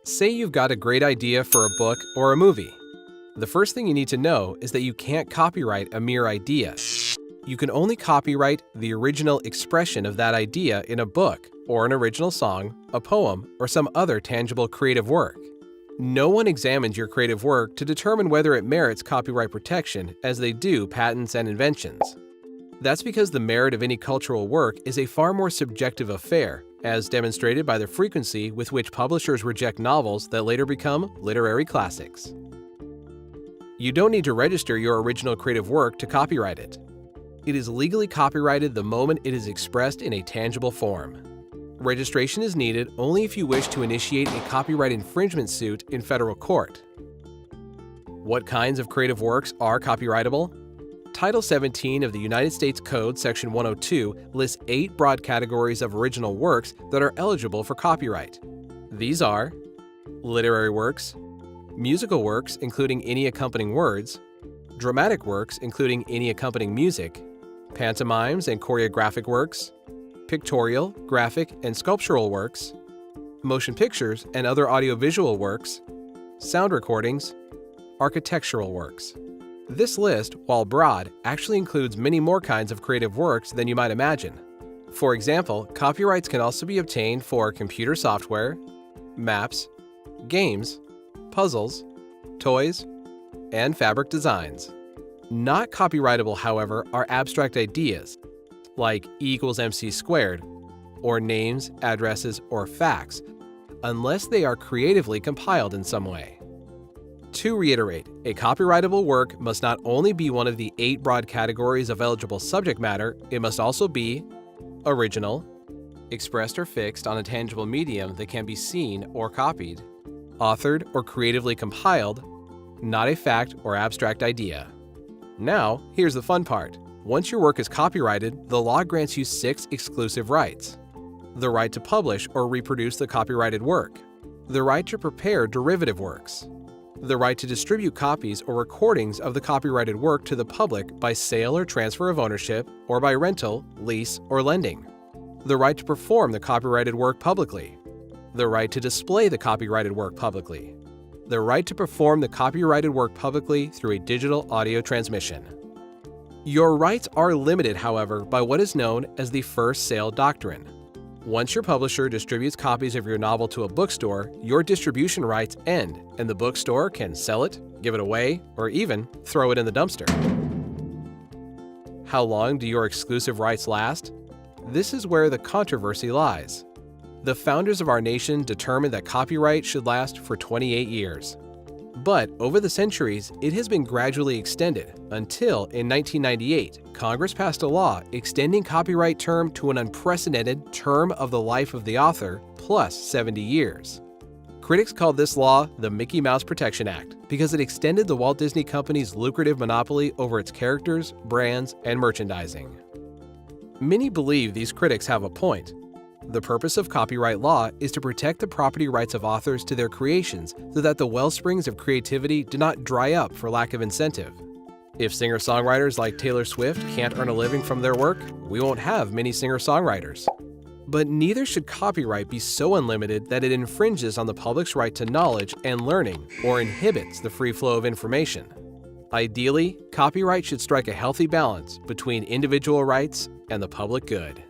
Say you've got a great idea for a book or a movie. The first thing you need to know is that you can't copyright a mere idea. You can only copyright the original expression of that idea in a book, or an original song, a poem, or some other tangible creative work. No one examines your creative work to determine whether it merits copyright protection as they do patents and inventions. That's because the merit of any cultural work is a far more subjective affair, as demonstrated by the frequency with which publishers reject novels that later become literary classics. You don't need to register your original creative work to copyright it. It is legally copyrighted the moment it is expressed in a tangible form. Registration is needed only if you wish to initiate a copyright infringement suit in federal court. What kinds of creative works are copyrightable? Title 17 of the United States Code, Section 102, lists 8 broad categories of original works that are eligible for copyright. These are literary works, musical works including any accompanying words, dramatic works including any accompanying music, pantomimes and choreographic works, pictorial, graphic, and sculptural works, motion pictures and other audiovisual works, sound recordings, architectural works. This list, while broad, actually includes many more kinds of creative works than you might imagine. For example, copyrights can also be obtained for computer software, maps, games, puzzles, toys, and fabric designs. Not copyrightable, however, are abstract ideas, like E=mc², or names, addresses, or facts, unless they are creatively compiled in some way. To reiterate, a copyrightable work must not only be one of the 8 broad categories of eligible subject matter, it must also be original, expressed or fixed on a tangible medium that can be seen or copied, authored or creatively compiled, not a fact or abstract idea. Now, here's the fun part. Once your work is copyrighted, the law grants you 6 exclusive rights. The right to publish or reproduce the copyrighted work, the right to prepare derivative works, the right to distribute copies or recordings of the copyrighted work to the public by sale or transfer of ownership, or by rental, lease, or lending, the right to perform the copyrighted work publicly, the right to display the copyrighted work publicly, the right to perform the copyrighted work publicly through a digital audio transmission. Your rights are limited, however, by what is known as the first sale doctrine. Once your publisher distributes copies of your novel to a bookstore, your distribution rights end, and the bookstore can sell it, give it away, or even throw it in the dumpster. How long do your exclusive rights last? This is where the controversy lies. The founders of our nation determined that copyright should last for 28 years. But over the centuries, it has been gradually extended until, in 1998, Congress passed a law extending copyright term to an unprecedented term of the life of the author plus 70 years. Critics called this law the Mickey Mouse Protection Act because it extended the Walt Disney Company's lucrative monopoly over its characters, brands, and merchandising. Many believe these critics have a point. The purpose of copyright law is to protect the property rights of authors to their creations so that the wellsprings of creativity do not dry up for lack of incentive. If singer-songwriters like Taylor Swift can't earn a living from their work, we won't have many singer-songwriters. But neither should copyright be so unlimited that it infringes on the public's right to knowledge and learning or inhibits the free flow of information. Ideally, copyright should strike a healthy balance between individual rights and the public good.